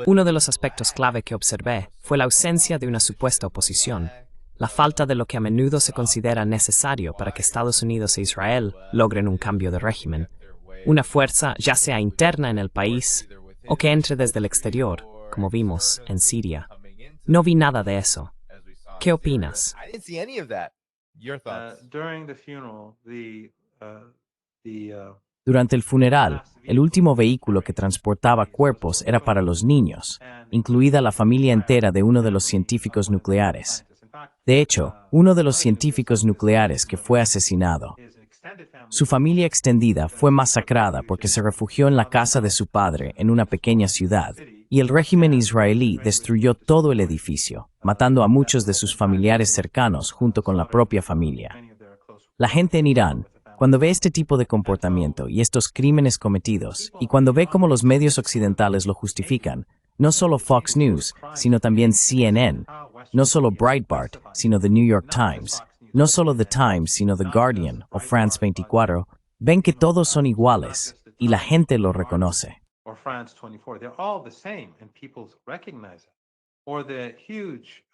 Uno de los aspectos clave que observé fue la ausencia de una supuesta oposición, la falta de lo que a menudo se considera necesario para que Estados Unidos e Israel logren un cambio de régimen, una fuerza ya sea interna en el país o que entre desde el exterior, como vimos en Siria. No vi nada de eso. ¿Qué opinas? During the funeral, the Durante el funeral, el último vehículo que transportaba cuerpos era para los niños, incluida la familia entera de uno de los científicos nucleares. De hecho, uno de los científicos nucleares que fue asesinado. Su familia extendida fue masacrada porque se refugió en la casa de su padre en una pequeña ciudad, y el régimen israelí destruyó todo el edificio, matando a muchos de sus familiares cercanos junto con la propia familia. La gente en Irán, cuando ve este tipo de comportamiento y estos crímenes cometidos, y cuando ve cómo los medios occidentales lo justifican, no solo Fox News, sino también CNN, no solo Breitbart, sino The New York Times, no solo The Times, sino The Guardian o France 24, ven que todos son iguales y la gente lo reconoce. or France 24, they're all the same, and people recognize it. Or the huge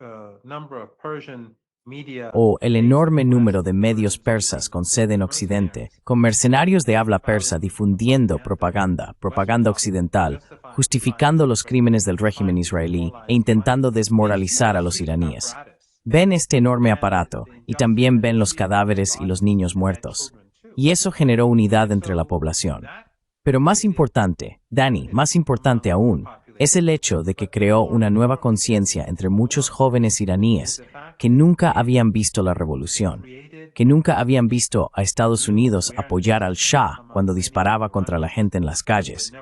number of Persian media. O el enorme número de medios persas con sede en Occidente, con mercenarios de habla persa difundiendo propaganda occidental, justificando los crímenes del régimen israelí e intentando desmoralizar a los iraníes. Ven este enorme aparato y también ven los cadáveres y los niños muertos. Y eso generó unidad entre la población. Pero más importante, Dani, más importante aún, es el hecho de que creó una nueva conciencia entre muchos jóvenes iraníes que nunca habían visto la revolución, que nunca habían visto a Estados Unidos apoyar al Shah cuando disparaba contra la gente en las calles,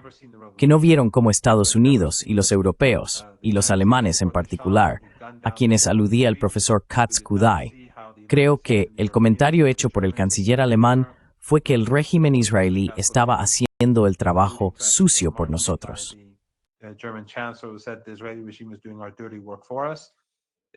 que no vieron cómo Estados Unidos y los europeos, y los alemanes en particular, a quienes aludía el profesor Katz Kudai. Creo que el comentario hecho por el canciller alemán fue que el régimen israelí estaba haciendo el trabajo sucio por nosotros. German chancellor said the Israeli regime was doing our dirty work for us.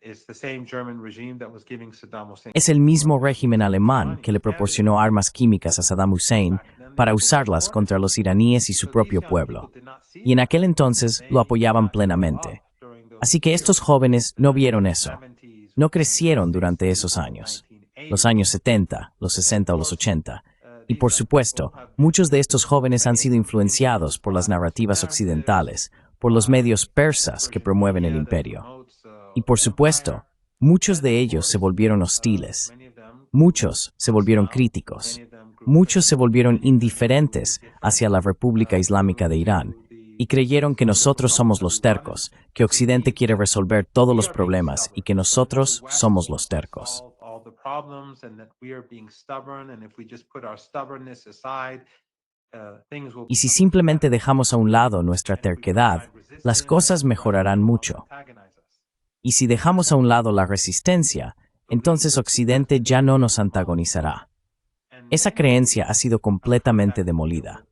It's the same German regime that was giving Saddam Hussein. Es el mismo régimen alemán que le proporcionó armas químicas a Saddam Hussein para usarlas contra los iraníes y su propio pueblo. Y en aquel entonces lo apoyaban plenamente. Así que estos jóvenes no vieron eso. No crecieron durante esos años. Los años 70, los 60 o los 80. Y por supuesto, muchos de estos jóvenes han sido influenciados por las narrativas occidentales, por los medios persas que promueven el imperio. Y por supuesto, muchos de ellos se volvieron hostiles. Muchos se volvieron críticos. Muchos se volvieron indiferentes hacia la República Islámica de Irán y creyeron que nosotros somos los tercos, que Occidente quiere resolver todos los problemas y que nosotros somos los tercos. Y si simplemente dejamos a un lado nuestra terquedad, las cosas mejorarán mucho. Y si dejamos a un lado la resistencia, entonces Occidente ya no nos antagonizará. Esa creencia ha sido completamente demolida.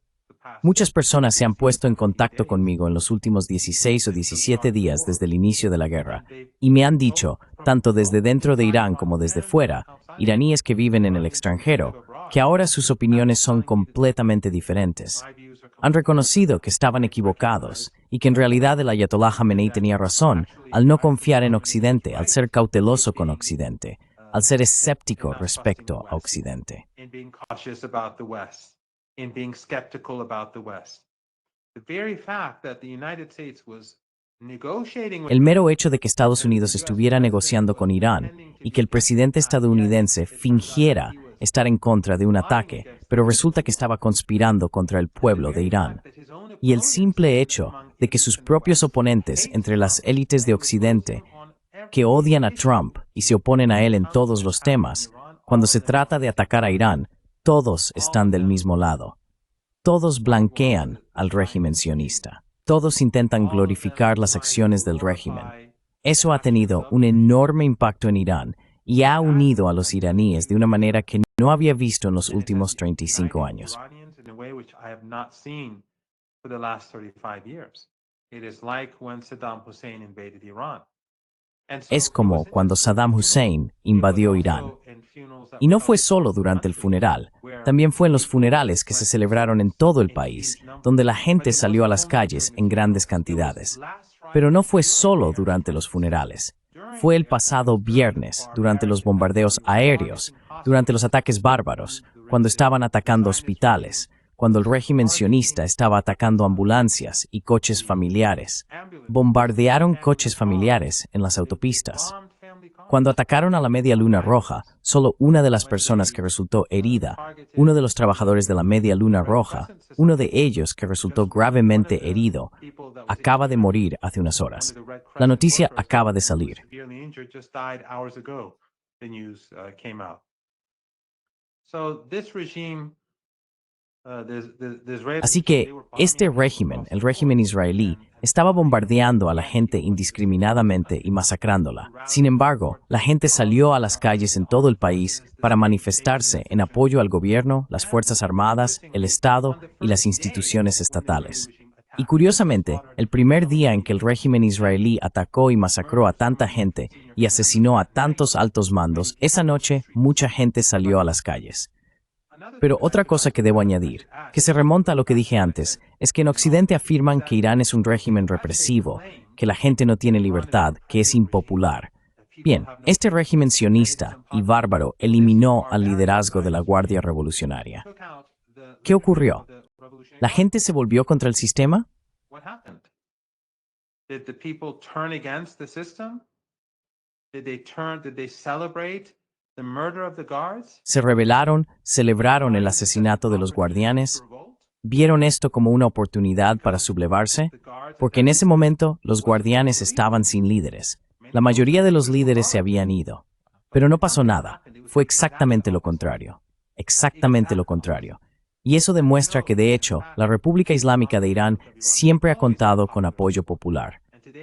Muchas personas se han puesto en contacto conmigo en los últimos 16 o 17 días desde el inicio de la guerra, y me han dicho, tanto desde dentro de Irán como desde fuera, iraníes que viven en el extranjero, que ahora sus opiniones son completamente diferentes. Han reconocido que estaban equivocados y que en realidad el Ayatollah Khamenei tenía razón al no confiar en Occidente, al ser cauteloso con Occidente, al ser escéptico respecto a Occidente. In being skeptical about the West. The very fact that the United States was negotiating with El mero hecho de que Estados Unidos estuviera negociando con Irán y que el presidente estadounidense fingiera estar en contra de un ataque, pero resulta que estaba conspirando contra el pueblo de Irán. Y el simple hecho de que sus propios oponentes entre las élites de Occidente, que odian a Trump y se oponen a él en todos los temas, cuando se trata de atacar a Irán, todos están del mismo lado. Todos blanquean al régimen sionista. Todos intentan glorificar las acciones del régimen. Eso ha tenido un enorme impacto en Irán y ha unido a los iraníes de una manera que no había visto en los últimos 35 años. It is like when Saddam Hussein invaded Iran. Es como cuando Saddam Hussein invadió Irán. Y no fue solo durante el funeral, también fue en los funerales que se celebraron en todo el país, donde la gente salió a las calles en grandes cantidades. Pero no fue solo durante los funerales. Fue el pasado viernes, durante los bombardeos aéreos, durante los ataques bárbaros, cuando estaban atacando hospitales, cuando el régimen sionista estaba atacando ambulancias y coches familiares. Bombardearon coches familiares en las autopistas. Cuando atacaron a la Media Luna Roja, solo una de las personas que resultó herida, uno de los trabajadores de la Media Luna Roja, uno de ellos que resultó gravemente herido, acaba de morir hace unas horas. La noticia acaba de salir. Así que este régimen, el régimen israelí, estaba bombardeando a la gente indiscriminadamente y masacrándola. Sin embargo, la gente salió a las calles en todo el país para manifestarse en apoyo al gobierno, las Fuerzas Armadas, el Estado y las instituciones estatales. Y curiosamente, el primer día en que el régimen israelí atacó y masacró a tanta gente y asesinó a tantos altos mandos, esa noche mucha gente salió a las calles. Pero otra cosa que debo añadir, que se remonta a lo que dije antes, es que en Occidente afirman que Irán es un régimen represivo, que la gente no tiene libertad, que es impopular. Bien, este régimen sionista y bárbaro eliminó al liderazgo de la Guardia Revolucionaria. ¿Qué ocurrió? ¿La gente se volvió contra el sistema? Did the people turn against the system? Did they celebrate the murder of the guards? ¿Se rebelaron, celebraron el asesinato de los guardianes? ¿Vieron esto como una oportunidad para sublevarse? Porque en ese momento los guardianes estaban sin líderes. La mayoría de los líderes se habían ido. Pero no pasó nada. Fue exactamente lo contrario. Exactamente lo contrario. Y eso demuestra que, de hecho, la República Islámica de Irán siempre ha contado con apoyo popular.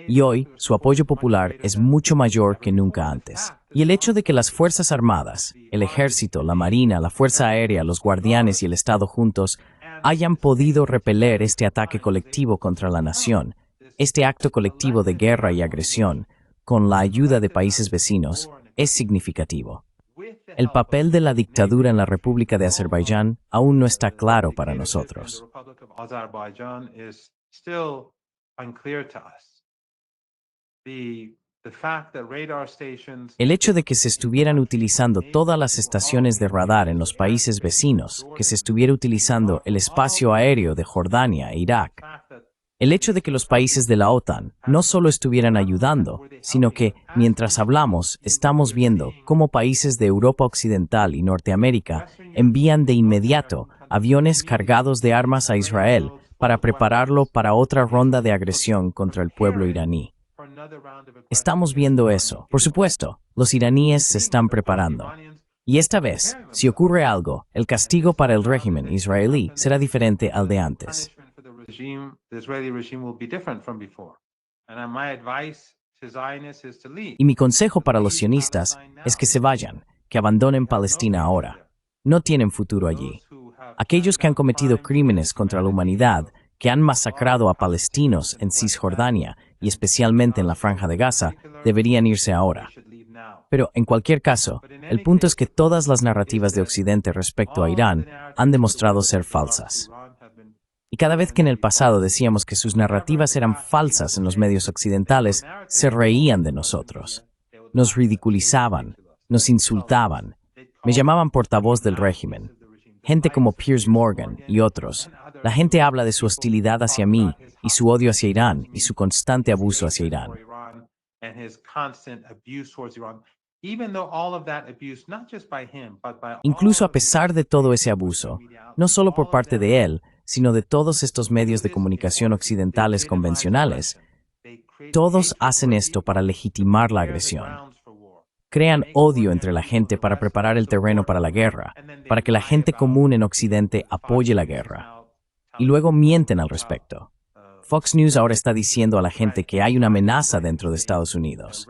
Y hoy, su apoyo popular es mucho mayor que nunca antes. Y el hecho de que las Fuerzas Armadas, el Ejército, la Marina, la Fuerza Aérea, los guardianes y el Estado juntos hayan podido repeler este ataque colectivo contra la nación, este acto colectivo de guerra y agresión, con la ayuda de países vecinos, es significativo. El papel de la dictadura en la República de Azerbaiyán aún no está claro para nosotros. El hecho de que se estuvieran utilizando todas las estaciones de radar en los países vecinos, que se estuviera utilizando el espacio aéreo de Jordania e Irak, el hecho de que los países de la OTAN no solo estuvieran ayudando, sino que, mientras hablamos, estamos viendo cómo países de Europa Occidental y Norteamérica envían de inmediato aviones cargados de armas a Israel para prepararlo para otra ronda de agresión contra el pueblo iraní. Estamos viendo eso. Por supuesto, los iraníes se están preparando. Y esta vez, si ocurre algo, el castigo para el régimen israelí será diferente al de antes. Y mi consejo para los sionistas es que se vayan, que abandonen Palestina ahora. No tienen futuro allí. Aquellos que han cometido crímenes contra la humanidad, que han masacrado a palestinos en Cisjordania y especialmente en la Franja de Gaza, deberían irse ahora. Pero, en cualquier caso, el punto es que todas las narrativas de Occidente respecto a Irán han demostrado ser falsas. Y cada vez que en el pasado decíamos que sus narrativas eran falsas en los medios occidentales, se reían de nosotros. Nos ridiculizaban, nos insultaban, me llamaban portavoz del régimen. Gente como Piers Morgan y otros. La gente habla de su hostilidad hacia mí y su odio hacia Irán y su constante abuso hacia Irán. Incluso a pesar de todo ese abuso, no solo por parte de él, sino de todos estos medios de comunicación occidentales convencionales, todos hacen esto para legitimar la agresión. Crean odio entre la gente para preparar el terreno para la guerra, para que la gente común en Occidente apoye la guerra. Y luego mienten al respecto. Fox News ahora está diciendo a la gente que hay una amenaza dentro de Estados Unidos.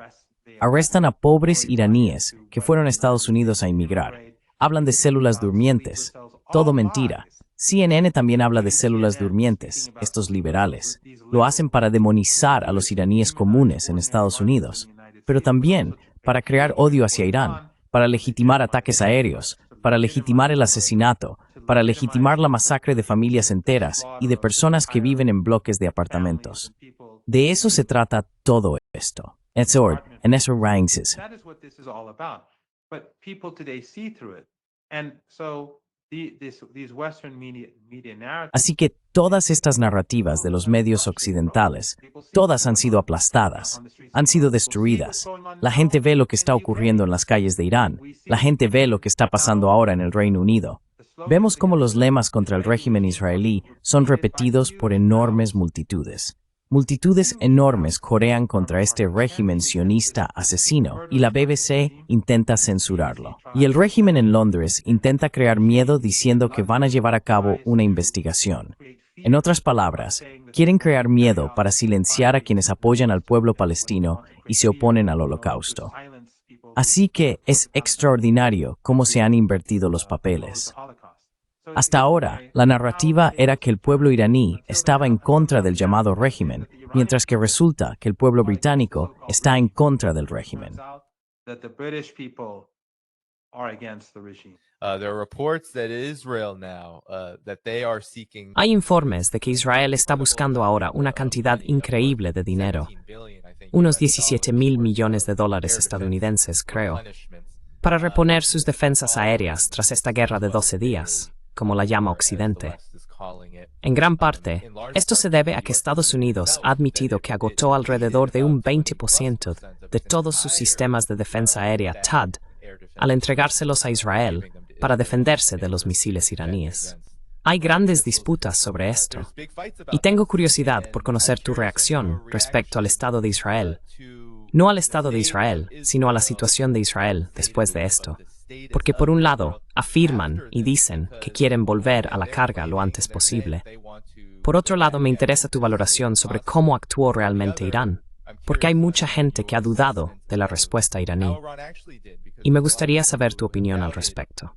Arrestan a pobres iraníes que fueron a Estados Unidos a inmigrar. Hablan de células durmientes. Todo mentira. CNN también habla de células durmientes, estos liberales. Lo hacen para demonizar a los iraníes comunes en Estados Unidos. pero también para crear odio hacia Irán, para legitimar ataques aéreos, para legitimar el asesinato, para legitimar la masacre de familias enteras y de personas que viven en bloques de apartamentos. De eso se trata todo esto. En eso Rangses. That is what this is all about. But people today see through it. And so these Western media narratives. Así que todas estas narrativas de los medios occidentales, todas han sido aplastadas, han sido destruidas. La gente ve lo que está ocurriendo en las calles de Irán. La gente ve lo que está pasando ahora en el Reino Unido. Vemos cómo los lemas contra el régimen israelí son repetidos por enormes multitudes. Multitudes enormes corean contra este régimen sionista asesino y la BBC intenta censurarlo. Y el régimen en Londres intenta crear miedo diciendo que van a llevar a cabo una investigación. En otras palabras, quieren crear miedo para silenciar a quienes apoyan al pueblo palestino y se oponen al Holocausto. Así que es extraordinario cómo se han invertido los papeles. Hasta ahora, la narrativa era que el pueblo iraní estaba en contra del llamado régimen, mientras que resulta que el pueblo británico está en contra del régimen. Hay informes de que Israel está buscando ahora una cantidad increíble de dinero, unos 17.000 millones de dólares estadounidenses, creo, para reponer sus defensas aéreas tras esta guerra de 12 días. Como la llama Occidente. En gran parte, esto se debe a que Estados Unidos ha admitido que agotó alrededor de un 20% de todos sus sistemas de defensa aérea THAAD al entregárselos a Israel para defenderse de los misiles iraníes. Hay grandes disputas sobre esto, y tengo curiosidad por conocer tu reacción respecto al Estado de Israel. No al Estado de Israel, sino a la situación de Israel después de esto. Porque por un lado, afirman y dicen que quieren volver a la carga lo antes posible. Por otro lado, me interesa tu valoración sobre cómo actuó realmente Irán, porque hay mucha gente que ha dudado de la respuesta iraní. Y me gustaría saber tu opinión al respecto.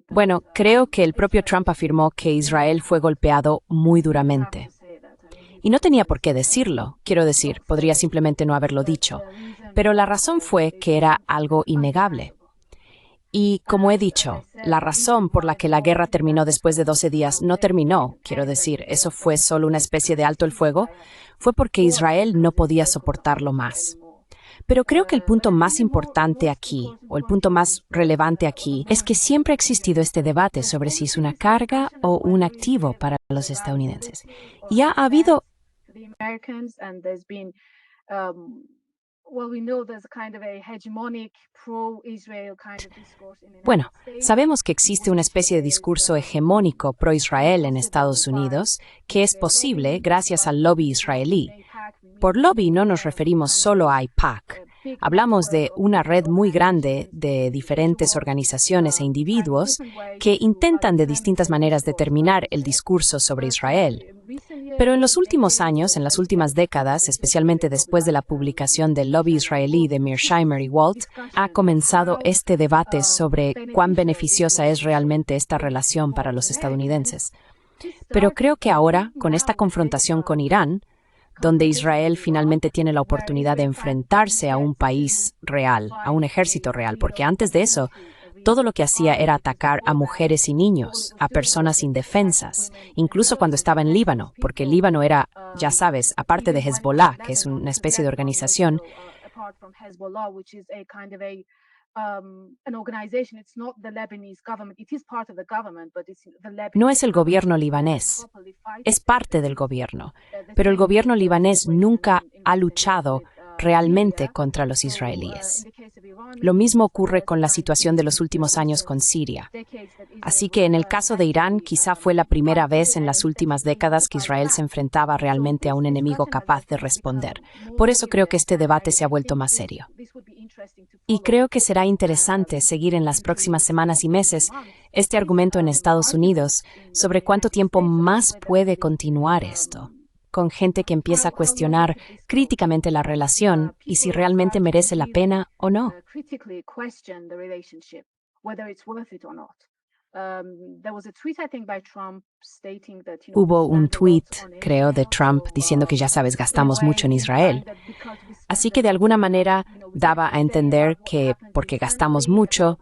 Bueno, creo que el propio Trump afirmó que Israel fue golpeado muy duramente. Y no tenía por qué decirlo, quiero decir, podría simplemente no haberlo dicho. Pero la razón fue que era algo innegable. Y, como he dicho, la razón por la que la guerra terminó después de 12 días no terminó, quiero decir, eso fue solo una especie de alto el fuego, fue porque Israel no podía soportarlo más. Pero creo que el punto más importante aquí, o el punto más relevante aquí, es que siempre ha existido este debate sobre si es una carga o un activo para los estadounidenses. Y ha habido... Bueno, sabemos que existe una especie de discurso hegemónico pro-Israel en Estados Unidos, que es posible gracias al lobby israelí. Por lobby no nos referimos solo a AIPAC. Hablamos de una red muy grande de diferentes organizaciones e individuos que intentan de distintas maneras determinar el discurso sobre Israel. Pero en los últimos años, en las últimas décadas, especialmente después de la publicación del lobby israelí de Mearsheimer y Walt, ha comenzado este debate sobre cuán beneficiosa es realmente esta relación para los estadounidenses. Pero creo que ahora, con esta confrontación con Irán, donde Israel finalmente tiene la oportunidad de enfrentarse a un país real, a un ejército real, porque antes de eso, todo lo que hacía era atacar a mujeres y niños, a personas indefensas, incluso cuando estaba en Líbano, porque el Líbano era, ya sabes, aparte de Hezbollah, que es una especie de organización, no es el gobierno libanés, es parte del gobierno, pero el gobierno libanés nunca ha luchado realmente contra los israelíes. Lo mismo ocurre con la situación de los últimos años con Siria. Así que en el caso de Irán, quizá fue la primera vez en las últimas décadas que Israel se enfrentaba realmente a un enemigo capaz de responder. Por eso creo que este debate se ha vuelto más serio. Y creo que será interesante seguir en las próximas semanas y meses este argumento en Estados Unidos sobre cuánto tiempo más puede continuar esto, con gente que empieza a cuestionar críticamente la relación y si realmente merece la pena o no. Hubo un tuit, creo, de Trump diciendo que ya sabes, gastamos mucho en Israel. Así que de alguna manera daba a entender que porque gastamos mucho,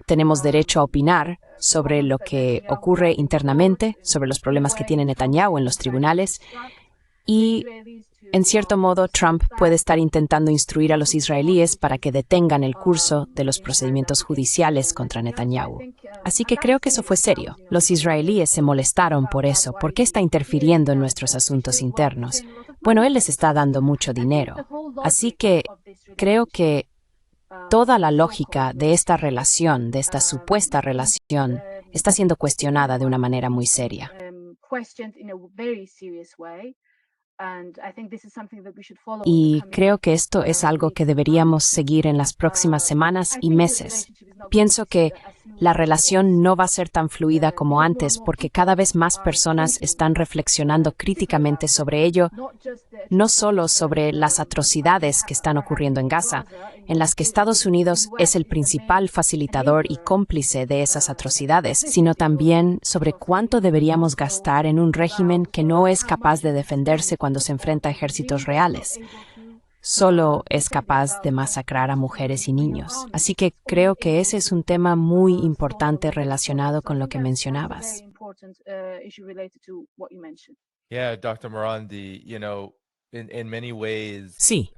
tenemos derecho a opinar sobre lo que ocurre internamente, sobre los problemas que tiene Netanyahu en los tribunales. Y, en cierto modo, Trump puede estar intentando instruir a los israelíes para que detengan el curso de los procedimientos judiciales contra Netanyahu. Así que creo que eso fue serio. Los israelíes se molestaron por eso. ¿Por qué está interfiriendo en nuestros asuntos internos? Bueno, él les está dando mucho dinero. Así que creo que toda la lógica de esta relación, de esta supuesta relación, está siendo cuestionada de una manera muy seria. Y creo que esto es algo que deberíamos seguir en las próximas semanas y meses. Pienso que la relación no va a ser tan fluida como antes porque cada vez más personas están reflexionando críticamente sobre ello, no solo sobre las atrocidades que están ocurriendo en Gaza, en las que Estados Unidos es el principal facilitador y cómplice de esas atrocidades, sino también sobre cuánto deberíamos gastar en un régimen que no es capaz de defenderse cuando se enfrenta a ejércitos reales. Solo es capaz de masacrar a mujeres y niños. Así que creo que ese es un tema muy importante relacionado con lo que mencionabas. Yeah, Dr. Morandi, in many ways, Sí,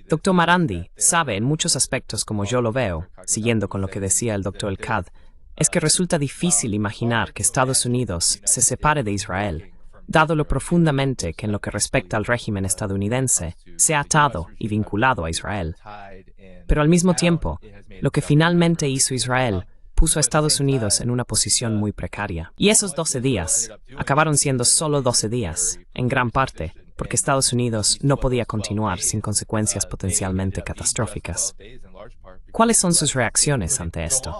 Dr. Marandi sabe en muchos aspectos como yo lo veo, siguiendo con lo que decía el Dr. El-Kad, es que resulta difícil imaginar que Estados Unidos se separe de Israel, dado lo profundamente que en lo que respecta al régimen estadounidense se ha atado y vinculado a Israel. Pero al mismo tiempo, lo que finalmente hizo Israel puso a Estados Unidos en una posición muy precaria. Y esos 12 días acabaron siendo solo 12 días, en gran parte, porque Estados Unidos no podía continuar sin consecuencias potencialmente catastróficas. ¿Cuáles son sus reacciones ante esto?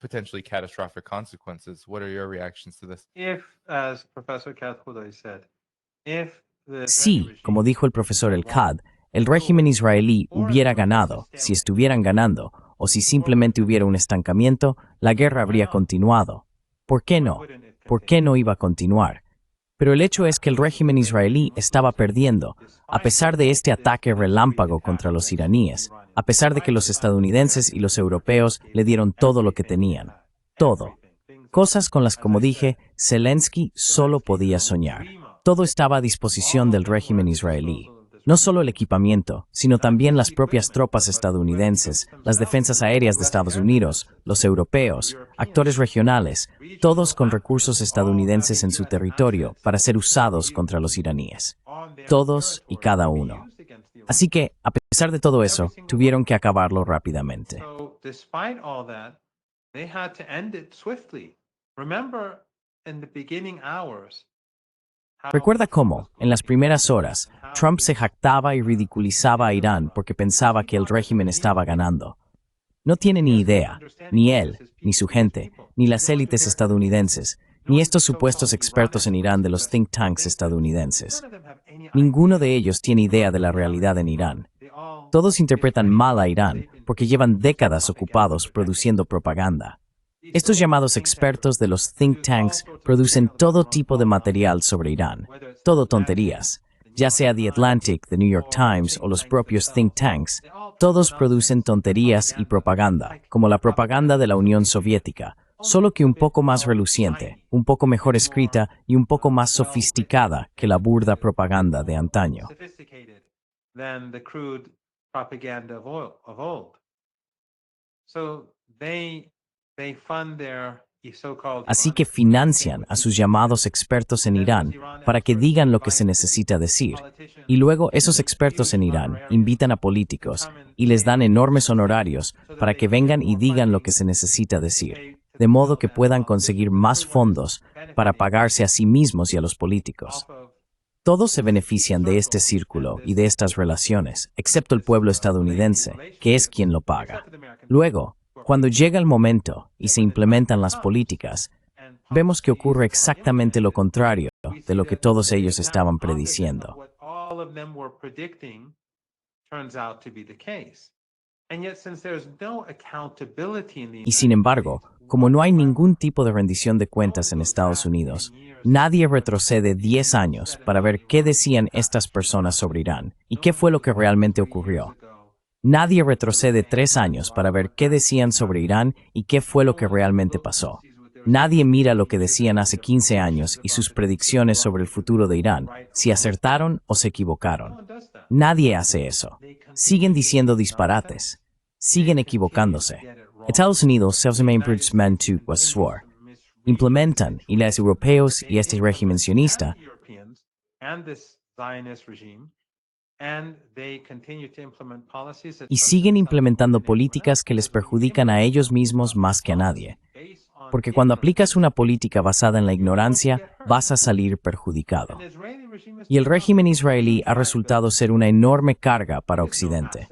Potentially catastrophic consequences. What are your reactions to this? If, as Professor Kathouday said, if the Sí, como dijo el profesor El-Kad, el régimen israelí hubiera ganado, si estuvieran ganando, o si simplemente hubiera un estancamiento, la guerra habría continuado. ¿Por qué no? ¿Por qué no iba a continuar? Pero el hecho es que el régimen israelí estaba perdiendo, a pesar de este ataque relámpago contra los iraníes, a pesar de que los estadounidenses y los europeos le dieron todo lo que tenían. Todo. Cosas con las, como dije, Zelensky solo podía soñar. Todo estaba a disposición del régimen israelí. No solo el equipamiento, sino también las propias tropas estadounidenses, las defensas aéreas de Estados Unidos, los europeos, actores regionales, todos con recursos estadounidenses en su territorio para ser usados contra los iraníes. Todos y cada uno. Así que, a pesar de todo eso, tuvieron que acabarlo rápidamente. So, despite all that, they had to end it swiftly. Remember, in the beginning hours, Recuerda cómo, en las primeras horas, Trump se jactaba y ridiculizaba a Irán porque pensaba que el régimen estaba ganando. No tiene ni idea, ni él, ni su gente, ni las élites estadounidenses, ni estos supuestos expertos en Irán de los think tanks estadounidenses. Ninguno de ellos tiene idea de la realidad en Irán. Todos interpretan mal a Irán porque llevan décadas ocupados produciendo propaganda. Estos llamados expertos de los think tanks producen todo tipo de material sobre Irán, todo tonterías, ya sea The Atlantic, The New York Times o los propios think tanks. Todos producen tonterías y propaganda, como la propaganda de la Unión Soviética, solo que un poco más reluciente, un poco mejor escrita y un poco más sofisticada que la burda propaganda de antaño. sophisticated than the crude propaganda of old. So they fund their so-called Así que financian a sus llamados expertos en Irán para que digan lo que se necesita decir. Y luego esos expertos en Irán invitan a políticos y les dan enormes honorarios para que vengan y digan lo que se necesita decir, de modo que puedan conseguir más fondos para pagarse a sí mismos y a los políticos. Todos se benefician de este círculo y de estas relaciones, excepto el pueblo estadounidense, que es quien lo paga. Luego, cuando llega el momento y se implementan las políticas, vemos que ocurre exactamente lo contrario de lo que todos ellos estaban prediciendo. And yet, since there's no accountability in the Y sin embargo, como no hay ningún tipo de rendición de cuentas en Estados Unidos, nadie retrocede 10 años para ver qué decían estas personas sobre Irán y qué fue lo que realmente ocurrió. Nadie retrocede 3 años para ver qué decían sobre Irán y qué fue lo que realmente pasó. Nadie mira lo que decían hace 15 años y sus predicciones sobre el futuro de Irán, si acertaron o se equivocaron. Nadie hace eso. Siguen diciendo disparates. Siguen equivocándose. Estados Unidos self-improvement was swore. Implementan, y los europeos y este régimen sionista, y siguen implementando políticas que les perjudican a ellos mismos más que a nadie. Porque cuando aplicas una política basada en la ignorancia, vas a salir perjudicado. Y el régimen israelí ha resultado ser una enorme carga para Occidente.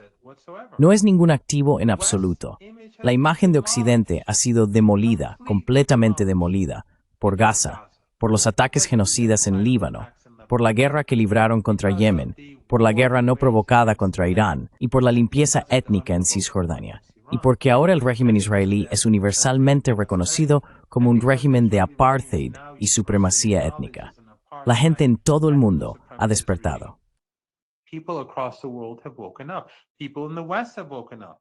No es ningún activo en absoluto. La imagen de Occidente ha sido demolida, completamente demolida, por Gaza, por los ataques genocidas en Líbano, por la guerra que libraron contra Yemen, por la guerra no provocada contra Irán y por la limpieza étnica en Cisjordania. Y porque ahora el régimen israelí es universalmente reconocido como un régimen de apartheid y supremacía étnica. La gente en todo el mundo ha despertado. People across the world have woken up. People in the West have woken up.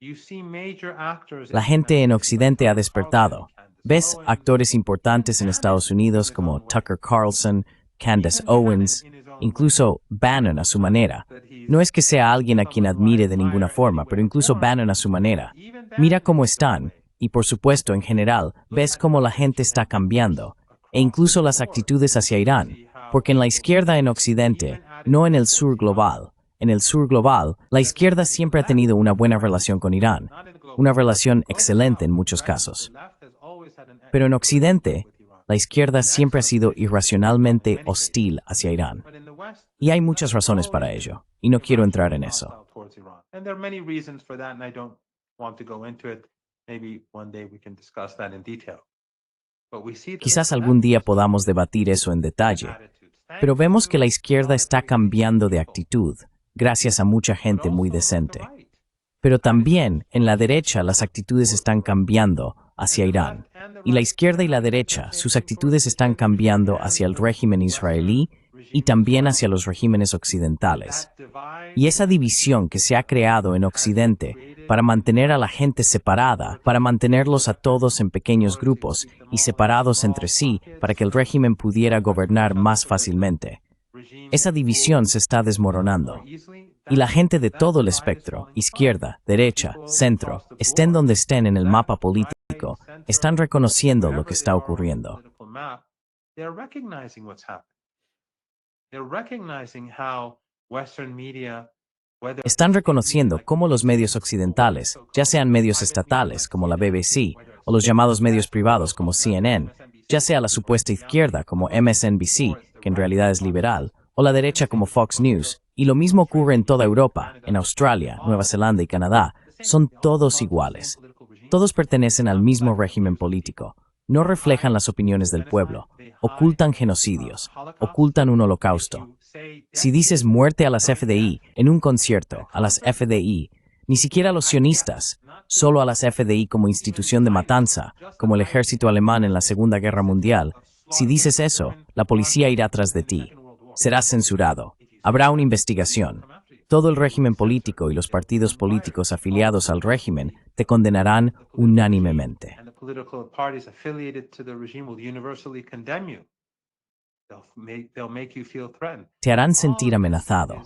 You see major actors. La gente en Occidente ha despertado. Ves actores importantes en Estados Unidos como Tucker Carlson, Candace Owens, incluso Bannon a su manera. No es que sea alguien a quien admire de ninguna forma, pero incluso Bannon a su manera. Mira cómo están, y por supuesto, en general, ves cómo la gente está cambiando, e incluso las actitudes hacia Irán, porque en la izquierda en Occidente, no en el sur global. En el sur global, la izquierda siempre ha tenido una buena relación con Irán, una relación excelente en muchos casos. Pero en Occidente, la izquierda siempre ha sido irracionalmente hostil hacia Irán. Y hay muchas razones para ello, y no quiero entrar en eso. Quizás algún día podamos debatir eso en detalle, pero vemos que la izquierda está cambiando de actitud, gracias a mucha gente muy decente. Pero también en la derecha las actitudes están cambiando hacia Irán. Y la izquierda y la derecha, sus actitudes están cambiando hacia el régimen israelí y también hacia los regímenes occidentales. Y esa división que se ha creado en Occidente para mantener a la gente separada, para mantenerlos a todos en pequeños grupos y separados entre sí para que el régimen pudiera gobernar más fácilmente. Esa división se está desmoronando. Y la gente de todo el espectro, izquierda, derecha, centro, estén donde estén en el mapa político, están reconociendo lo que está ocurriendo. Están reconociendo cómo los medios occidentales, ya sean medios estatales como la BBC o los llamados medios privados como CNN, ya sea la supuesta izquierda como MSNBC, que en realidad es liberal, o la derecha como Fox News, y lo mismo ocurre en toda Europa, en Australia, Nueva Zelanda y Canadá, son todos iguales. Todos pertenecen al mismo régimen político, no reflejan las opiniones del pueblo, ocultan genocidios, ocultan un holocausto. Si dices muerte a las FDI en un concierto, a las FDI, ni siquiera a los sionistas, solo a las FDI como institución de matanza, como el ejército alemán en la Segunda Guerra Mundial, si dices eso, la policía irá tras de ti. Serás censurado. Habrá una investigación. Todo el régimen político y los partidos políticos afiliados al régimen te condenarán unánimemente. Te harán sentir amenazado.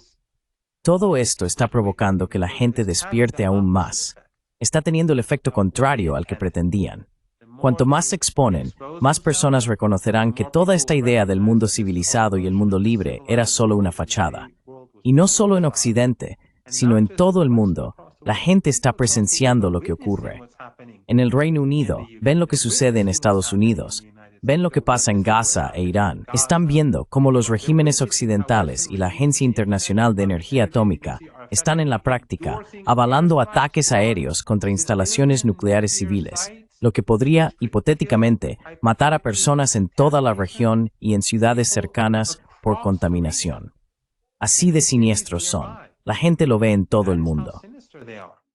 Todo esto está provocando que la gente despierte aún más. Está teniendo el efecto contrario al que pretendían. Cuanto más se exponen, más personas reconocerán que toda esta idea del mundo civilizado y el mundo libre era solo una fachada. Y no solo en Occidente, sino en todo el mundo, la gente está presenciando lo que ocurre. En el Reino Unido, ven lo que sucede en Estados Unidos, ven lo que pasa en Gaza e Irán. Están viendo cómo los regímenes occidentales y la Agencia Internacional de Energía Atómica están en la práctica avalando ataques aéreos contra instalaciones nucleares civiles, lo que podría, hipotéticamente, matar a personas en toda la región y en ciudades cercanas por contaminación. Así de siniestros son. La gente lo ve en todo el mundo.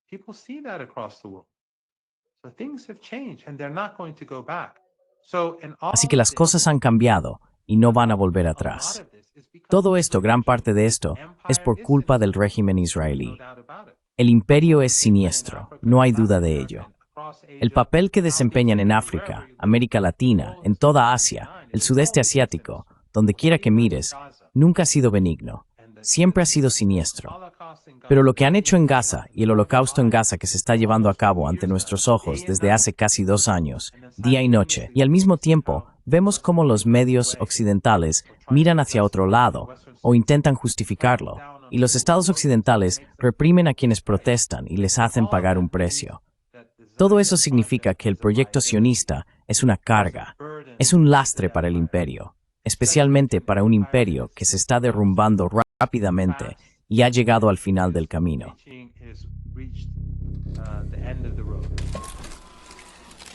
People see that across the world. So things have changed and they're not going to go back. So in all Así que of las this, cosas han cambiado y no van a volver a atrás. lot of this is because Todo esto, gran parte de esto, es por culpa del régimen israelí. El imperio es siniestro, no hay duda de ello. El papel que desempeñan en África, América Latina, en toda Asia, el sudeste asiático, donde quiera que mires, nunca ha sido benigno. Siempre ha sido siniestro. Pero lo que han hecho en Gaza y el holocausto en Gaza que se está llevando a cabo ante nuestros ojos desde hace casi 2 años, día y noche, y al mismo tiempo vemos cómo los medios occidentales miran hacia otro lado o intentan justificarlo, y los estados occidentales reprimen a quienes protestan y les hacen pagar un precio. Todo eso significa que el proyecto sionista es una carga, es un lastre para el imperio, especialmente para un imperio que se está derrumbando rápidamente y ha llegado al final del camino. Beijing has reached the end of the road.